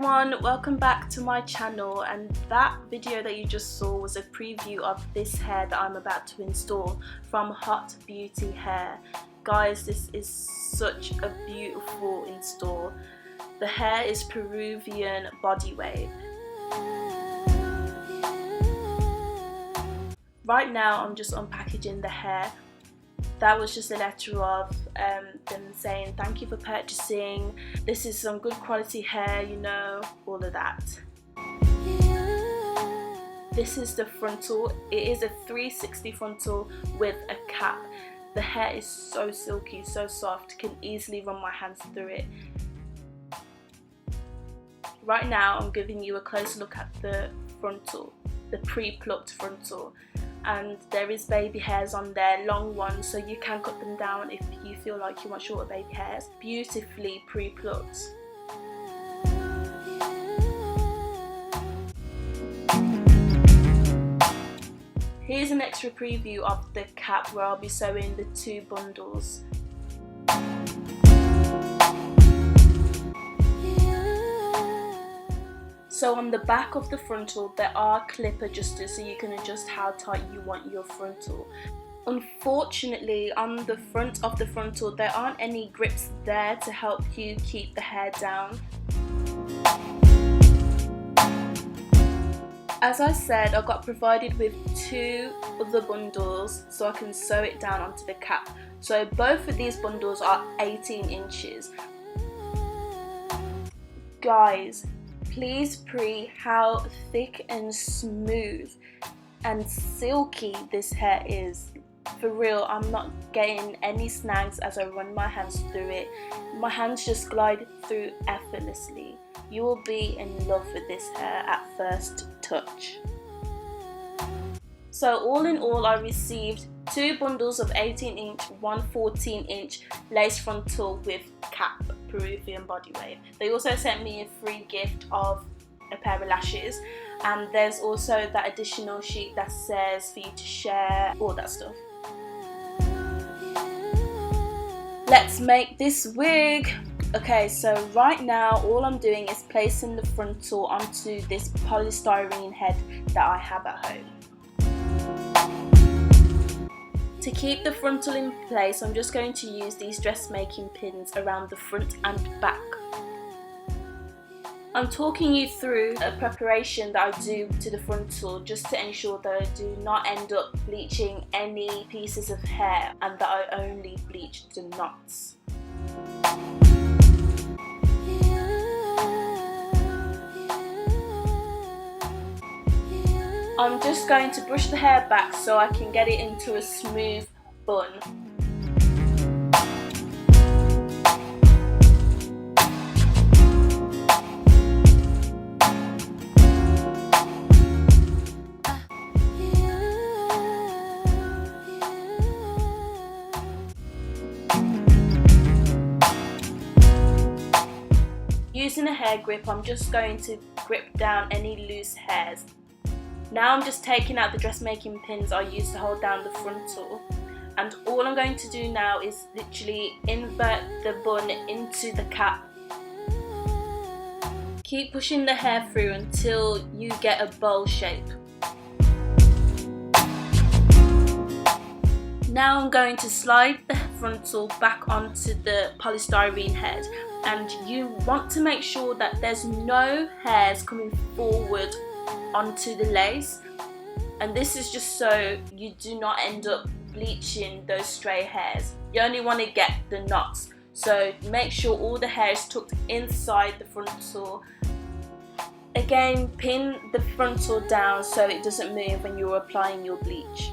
everyone, welcome back to my channel, and that video that you just saw was a preview of this hair that I'm about to install from Hot Beauty Hair. Guys, this is such a beautiful install. The hair is Peruvian body wave. Right now I'm just unpackaging the hair. That was just a letter of them saying thank you for purchasing, this is some good quality hair, you know, all of that. This is the frontal. It is a 360 frontal with a cap. The hair is so silky, so soft, can easily run my hands through it. Right now I'm giving you a close look at the frontal, the pre-plucked frontal. And there is baby hairs on there, long ones, so you can cut them down if you feel like you want shorter baby hairs. Beautifully pre-plucked. Here's an extra preview of the cap where I'll be sewing the two bundles. So on the back of the frontal there are clip adjusters so you can adjust how tight you want your frontal. Unfortunately, on the front of the frontal there aren't any grips there to help you keep the hair down. As I said, I got provided with two other bundles so I can sew it down onto the cap. So both of these bundles are 18 inches. Guys, please how thick and smooth and silky this hair is. For real, I'm not getting any snags as I run my hands through it. My hands just glide through effortlessly. You will be in love with this hair at first touch. So all in all, I received two bundles of 18 inch, one 14 inch lace frontal with cap, Peruvian body wave. They also sent me a free gift of a pair of lashes, and there's also that additional sheet that says for you to share, all that stuff. Let's make this wig. Okay, so right now all I'm doing is placing the frontal onto this polystyrene head that I have at home. To keep the frontal in place, I'm just going to use these dressmaking pins around the front and back. I'm talking you through a preparation that I do to the frontal just to ensure that I do not end up bleaching any pieces of hair and that I only bleach the knots. I'm just going to brush the hair back so I can get it into a smooth bun. Using a hair grip, I'm just going to grip down any loose hairs. Now I'm just taking out the dressmaking pins I used to hold down the frontal, and all I'm going to do now is literally invert the bun into the cap. Keep pushing the hair through until you get a bowl shape. Now I'm going to slide the frontal back onto the polystyrene head, and you want to make sure that there's no hairs coming forward onto the lace, and this is just so you do not end up bleaching those stray hairs. You only want to get the knots, so make sure all the hair is tucked inside the frontal. Again, pin the frontal down so it doesn't move when you're applying your bleach.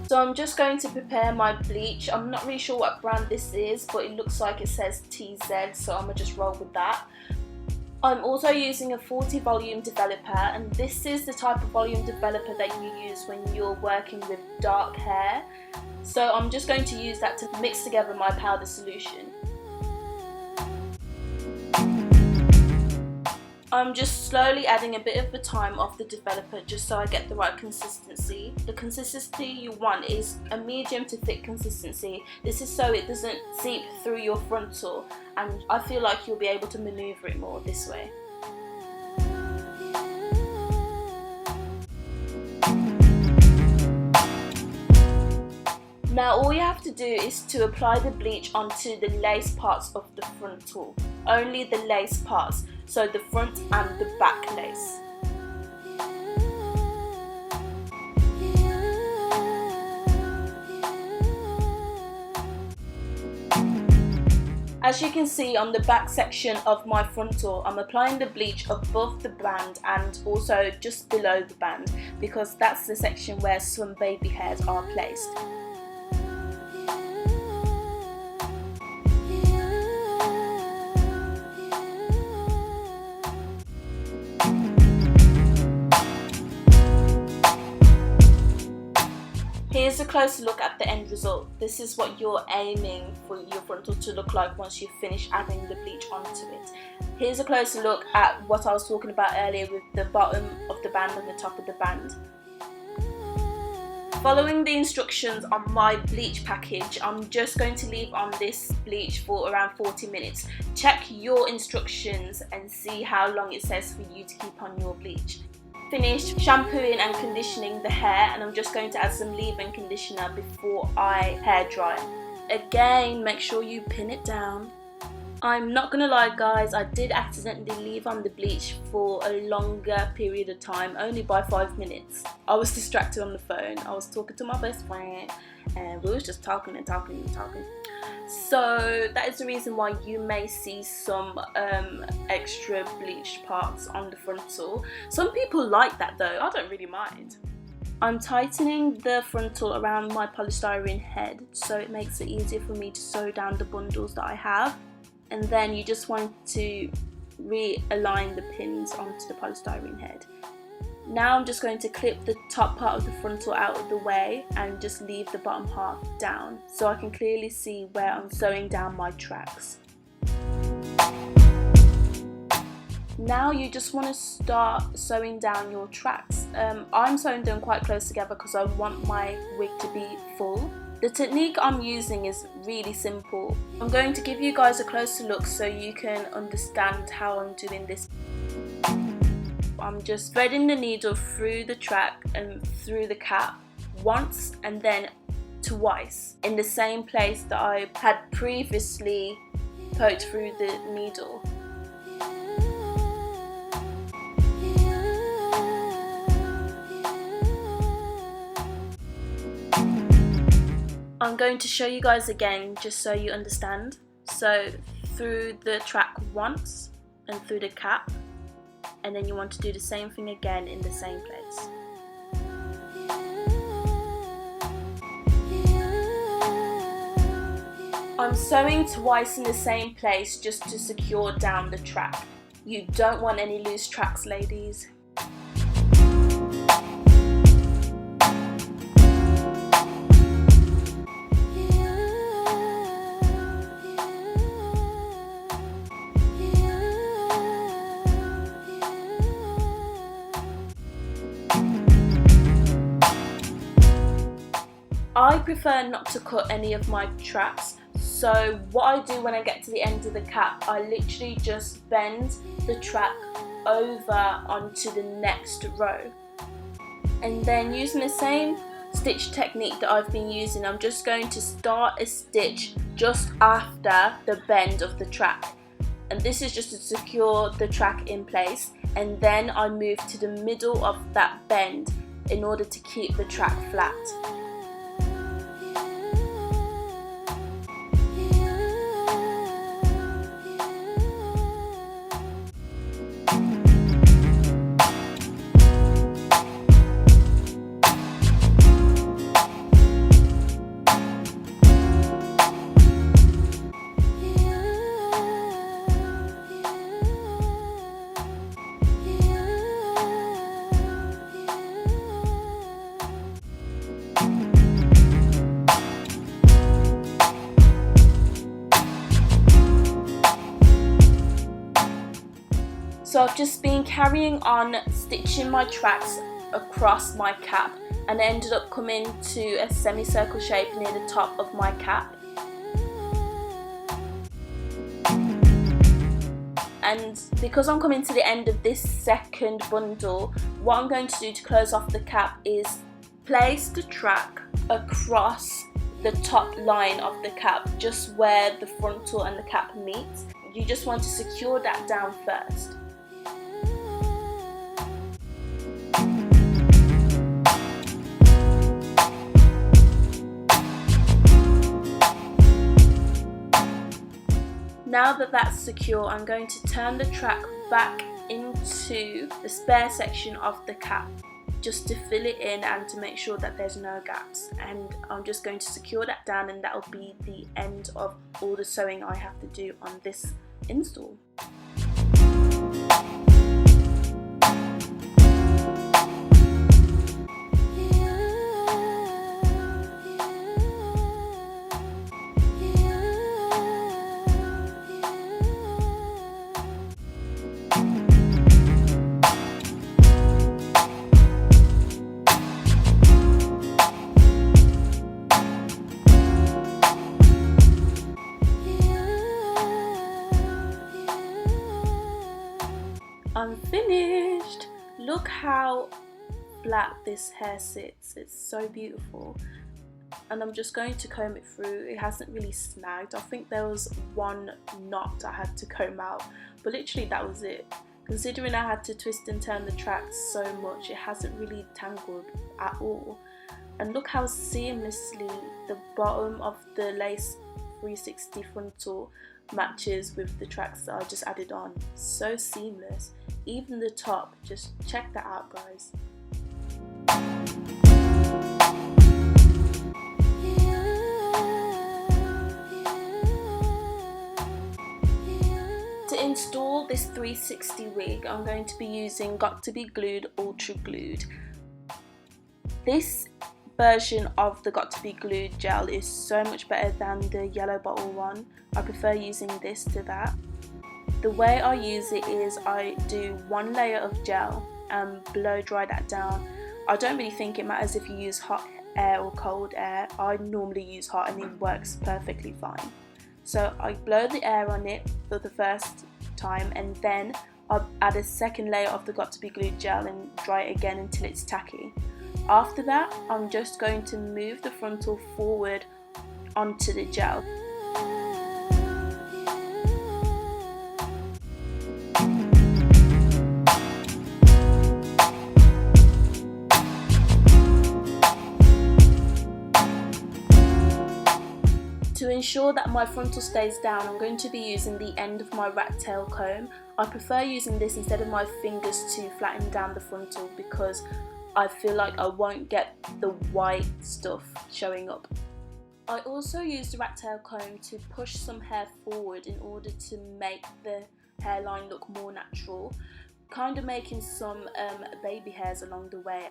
So I'm just going to prepare my bleach. I'm not really sure what brand this is, but it looks like it says TZ, so I'm gonna just roll with that. I'm also using a 40 volume developer, and this is the type of volume developer that you use when you're working with dark hair. So I'm just going to use that to mix together my powder solution. I'm just slowly adding a bit of the time off the developer just so I get the right consistency. The consistency you want is a medium to thick consistency. This is so it doesn't seep through your frontal, and I feel like you'll be able to maneuver it more this way. Now all you have to do is to apply the bleach onto the lace parts of the frontal. Only the lace parts, so the front and the back lace. As you can see on the back section of my frontal, I'm applying the bleach above the band and also just below the band because that's the section where some baby hairs are placed. Here's a closer look at the end result. This is what you're aiming for your frontal to look like once you've finished adding the bleach onto it. Here's a closer look at what I was talking about earlier with the bottom of the band and the top of the band. Following the instructions on my bleach package, I'm just going to leave on this bleach for around 40 minutes. Check your instructions and see how long it says for you to keep on your bleach. Finished shampooing and conditioning the hair, and I'm just going to add some leave-in conditioner before I hair dry. Again, make sure you pin it down. I'm not gonna lie guys, I did accidentally leave on the bleach for a longer period of time, only by 5 minutes. I was distracted on the phone. I was talking to my best friend and we was just talking and talking and talking. So that is the reason why you may see some extra bleach parts on the frontal. Some people like that though, I don't really mind. I'm tightening the frontal around my polystyrene head so it makes it easier for me to sew down the bundles that I have. And then you just want to realign the pins onto the polystyrene head. Now I'm just going to clip the top part of the frontal out of the way and just leave the bottom half down so I can clearly see where I'm sewing down my tracks. Now you just want to start sewing down your tracks. I'm sewing them quite close together because I want my wig to be full. The technique I'm using is really simple. I'm going to give you guys a closer look so you can understand how I'm doing this. I'm just threading the needle through the track and through the cap once and then twice in the same place that I had previously poked through the needle. I'm going to show you guys again just so you understand. So through the track once and through the cap, and then you want to do the same thing again in the same place. I'm sewing twice in the same place just to secure down the track. You don't want any loose tracks, ladies. I prefer not to cut any of my tracks, so what I do when I get to the end of the cap, I literally just bend the track over onto the next row, and then using the same stitch technique that I've been using, I'm just going to start a stitch just after the bend of the track, and this is just to secure the track in place, and then I move to the middle of that bend in order to keep the track flat. I've just been carrying on stitching my tracks across my cap, and I ended up coming to a semicircle shape near the top of my cap. And because I'm coming to the end of this second bundle, what I'm going to do to close off the cap is place the track across the top line of the cap, just where the frontal and the cap meet. You just want to secure that down first. Now that that's secure, I'm going to turn the track back into the spare section of the cap just to fill it in and to make sure that there's no gaps, and I'm just going to secure that down, and that will be the end of all the sewing I have to do on this install. I'm finished! Look how flat this hair sits, it's so beautiful. And I'm just going to comb it through. It hasn't really snagged. I think there was one knot I had to comb out, but literally that was it. Considering I had to twist and turn the tracks so much, it hasn't really tangled at all. And look how seamlessly the bottom of the lace 360 frontal matches with the tracks that I just added on. So seamless. Even the top, just check that out, guys. To install this 360 wig, I'm going to be using Got To Be Glued Ultra Glued. This version of the Got To Be Glued gel is so much better than the yellow bottle one. I prefer using this to that. The way I use it is I do one layer of gel and blow dry that down. I don't really think it matters if you use hot air or cold air. I normally use hot and it works perfectly fine. So I blow the air on it for the first time, and then I'll add a second layer of the Got To Be Glued gel and dry it again until it's tacky. After that, I'm just going to move the frontal forward onto the gel. To ensure that my frontal stays down, I'm going to be using the end of my rat tail comb. I prefer using this instead of my fingers to flatten down the frontal because I feel like I won't get the white stuff showing up. I also use the rat tail comb to push some hair forward in order to make the hairline look more natural, kind of making some baby hairs along the way.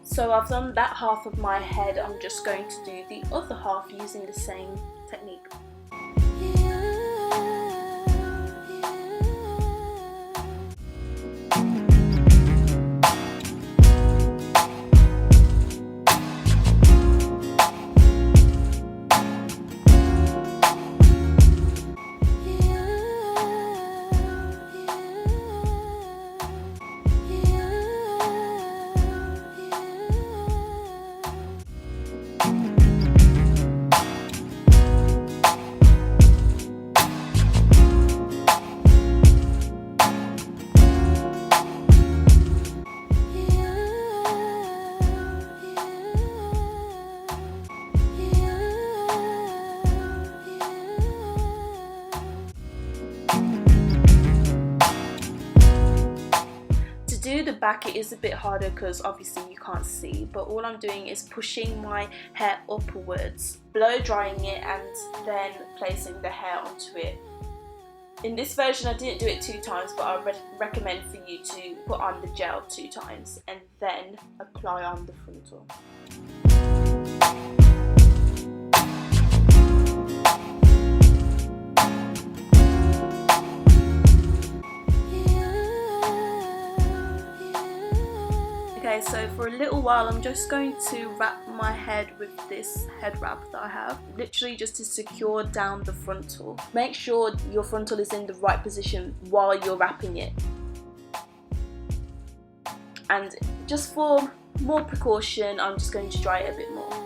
So I've done that half of my head, I'm just going to do the other half using the same technique. The back, it is a bit harder because obviously you can't see, but all I'm doing is pushing my hair upwards, blow drying it, and then placing the hair onto it. In this version I didn't do it 2 times, but I recommend for you to put on the gel 2 times and then apply on the frontal. Okay, so for a little while I'm just going to wrap my head with this head wrap that I have, literally just to secure down the frontal. Make sure your frontal is in the right position while you're wrapping it. And just for more precaution, I'm just going to dry it a bit more.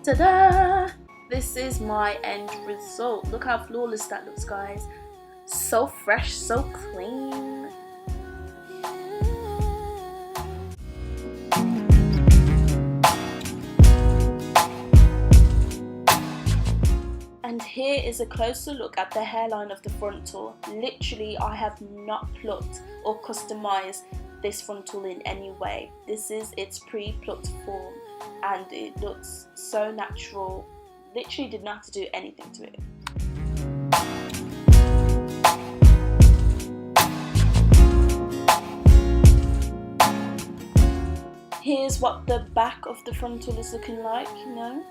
Ta-da! This is my end result. Look how flawless that looks, guys. So fresh, so clean. And here is a closer look at the hairline of the frontal. Literally, I have not plucked or customized this frontal in any way. This is its pre-plucked form and it looks so natural. Literally did not have to do anything to it. Here's what the back of the frontal is looking like, you know.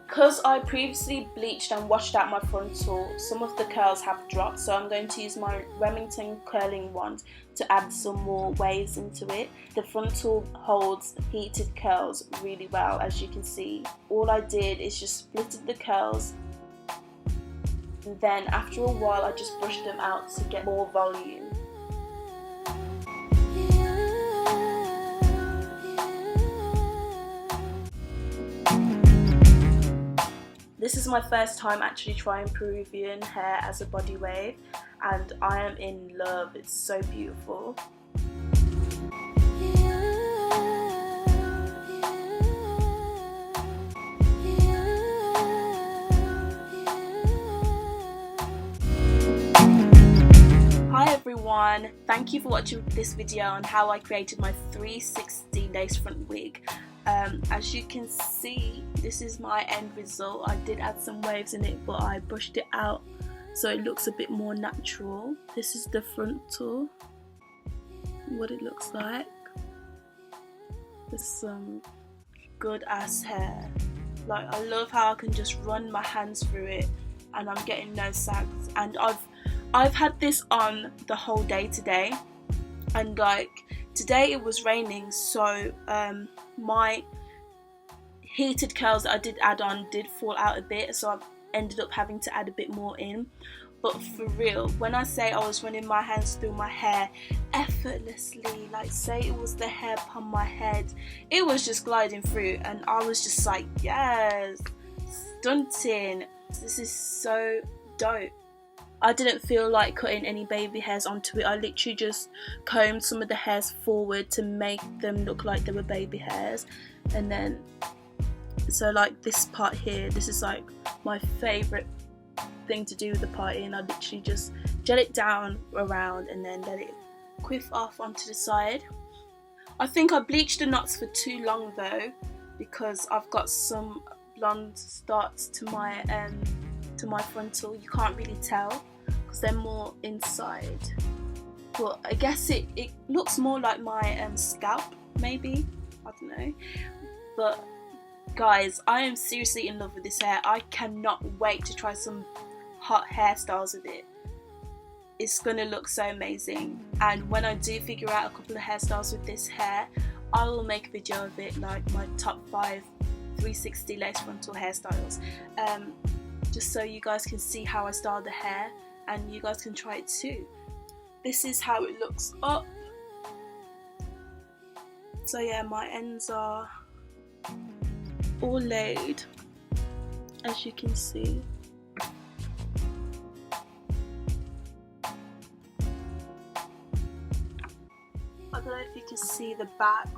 Because I previously bleached and washed out my frontal, some of the curls have dropped, so I'm going to use my Remington curling wand to add some more waves into it. The frontal holds heated curls really well, as you can see. All I did is just splitted the curls, and then after a while I just brushed them out to get more volume. This is my first time actually trying Peruvian hair as a body wave, and I am in love. It's so beautiful. Hi everyone, thank you for watching this video on how I created my 360 lace front wig. As you can see, this is my end result. I did add some waves in it, but I brushed it out so it looks a bit more natural. This is the frontal, what it looks like. There's some good ass hair. Like, I love how I can just run my hands through it and I'm getting no sags. And I've had this on the whole day today, and like today it was raining, so my heated curls that I did add on did fall out a bit, so I ended up having to add a bit more in. But for real, when I say I was running my hands through my hair effortlessly, like say it was the hair upon my head, it was just gliding through and I was just like, yes, stunting, this is so dope. I didn't feel like cutting any baby hairs onto it. I literally just combed some of the hairs forward to make them look like they were baby hairs. And then, so like this part here, this is like my favourite thing to do with the party, and I literally just gel it down around and then let it quiff off onto the side. I think I bleached the knots for too long though, because I've got some blonde starts to my frontal. You can't really tell because they're more inside, but I guess it looks more like my scalp maybe, I don't know. But guys, I am seriously in love with this hair. I cannot wait to try some hot hairstyles with it. It's gonna look so amazing, and when I do figure out a couple of hairstyles with this hair, I will make a video of it, like my top 5 360 lace frontal hairstyles, just so you guys can see how I style the hair and you guys can try it too. This is how it looks up. So yeah, my ends are all laid, as you can see. I don't know if you can see the back.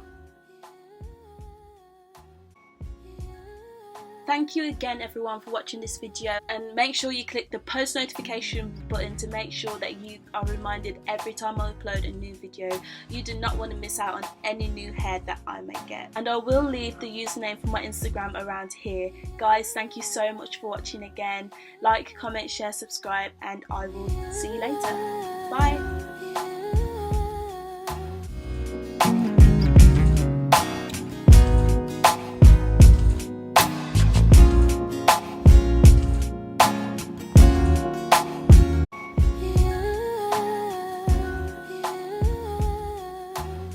Thank you again everyone for watching this video, and make sure you click the post notification button to make sure that you are reminded every time I upload a new video. You do not want to miss out on any new hair that I may get. And I will leave the username for my Instagram around here. Guys, thank you so much for watching again. Like, comment, share, subscribe, and I will see you later. Bye.